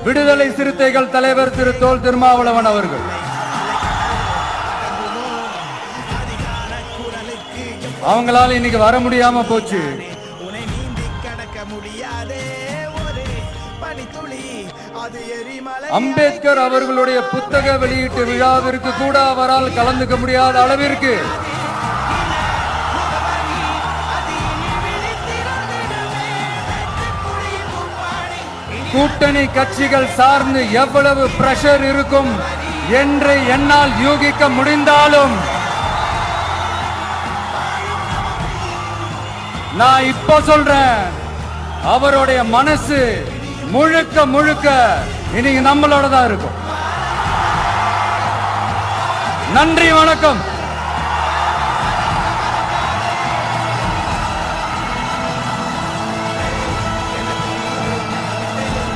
விடுதலை சிறுத்தைகள் தலைவர் திரு தொல் திருமாவளவன் அவர்கள். அவங்களால இன்னைக்கு வர முடியாம போச்சு. அம்பேத்கர் அவர்களுடைய புத்தக வெளியீட்டு விழாவிற்கு கூட அவரால் கலந்துக்க முடியாத அளவிற்கு கூட்டணி கட்சிகள் சார்ந்து எவ்வளவு பிரஷர் இருக்கும் என்று என்னால் யூகிக்க முடிந்தாலும் நான் இப்போ சொல்றேன், அவருடைய மனசு முழுக்க முழுக்க இன்னைக்கு நம்மளோட தான் இருக்கும். நன்றி, வணக்கம்.